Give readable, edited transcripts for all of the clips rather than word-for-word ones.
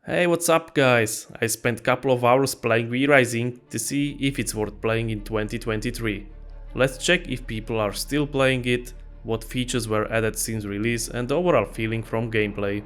Hey, what's up guys? I spent couple of hours playing V-Rising to see if it's worth playing in 2023. Let's check if people are still playing it, what features were added since release and the overall feeling from gameplay.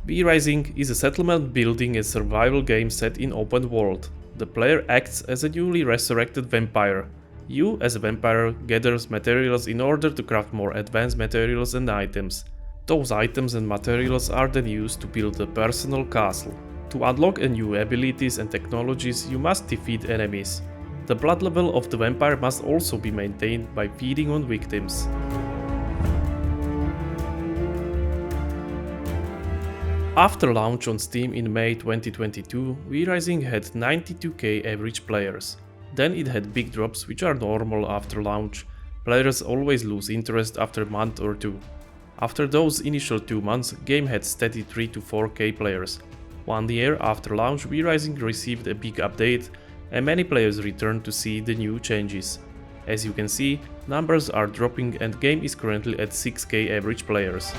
V-Rising is a settlement building and survival game set in open world. The player acts as a newly resurrected vampire. You, as a vampire, gathers materials in order to craft more advanced materials and items. Those items and materials are then used to build a personal castle. To unlock new abilities and technologies, you must defeat enemies. The blood level of the vampire must also be maintained by feeding on victims. After launch on Steam in May 2022, V-Rising had 92k average players. Then it had big drops which are normal after launch. Players always lose interest after a month or two. After those initial 2 months, game had steady 3 to 4k players. 1 year after launch, V-Rising received a big update and many players returned to see the new changes. As you can see, numbers are dropping and game is currently at 6k average players.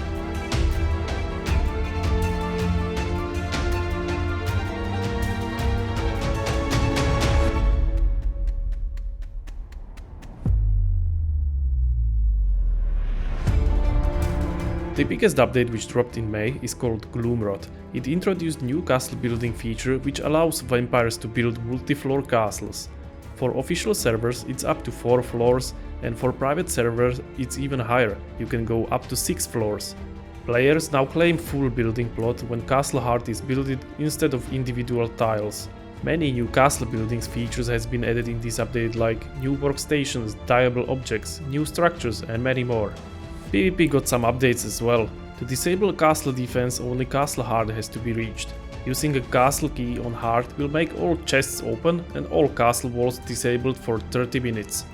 The biggest update which dropped in May is called Gloomrot. It introduced new castle building feature which allows vampires to build multi-floor castles. For official servers it's up to 4 floors and for private servers it's even higher, you can go up to 6 floors. Players now claim full building plot when castle heart is built instead of individual tiles. Many new castle buildings features has been added in this update like new workstations, tieable objects, new structures and many more. PvP got some updates as well. To disable castle defense, only castle heart has to be reached. Using a castle key on heart will make all chests open and all castle walls disabled for 30 minutes.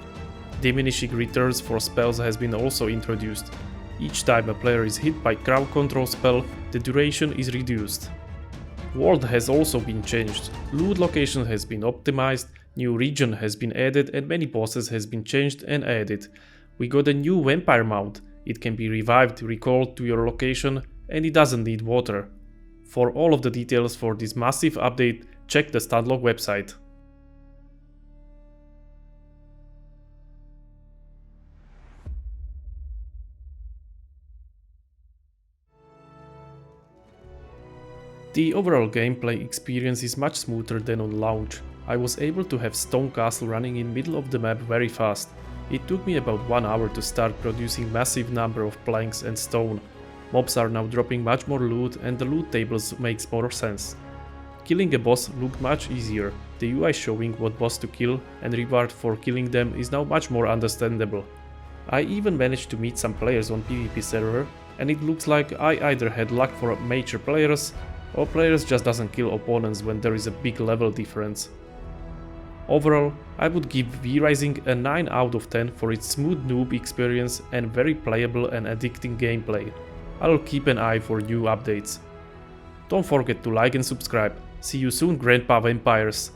Diminishing returns for spells has been also introduced. Each time a player is hit by crowd control spell, the duration is reduced. World has also been changed. Loot location has been optimized, new region has been added and many bosses has been changed and added. We got a new vampire mount. It can be revived, recalled to your location, and it doesn't need water. For all of the details for this massive update, check the Stunlock website. The overall gameplay experience is much smoother than on launch. I was able to have Stone Castle running in middle of the map very fast. It took me about 1 hour to start producing massive number of planks and stone. Mobs are now dropping much more loot and the loot tables makes more sense. Killing a boss looked much easier. The UI showing what boss to kill and reward for killing them is now much more understandable. I even managed to meet some players on PvP server and it looks like I either had luck for major players or players just doesn't kill opponents when there is a big level difference. Overall, I would give V-Rising a 9 out of 10 for its smooth noob experience and very playable and addicting gameplay. I'll keep an eye for new updates. Don't forget to like and subscribe. See you soon, Grandpa Vampires!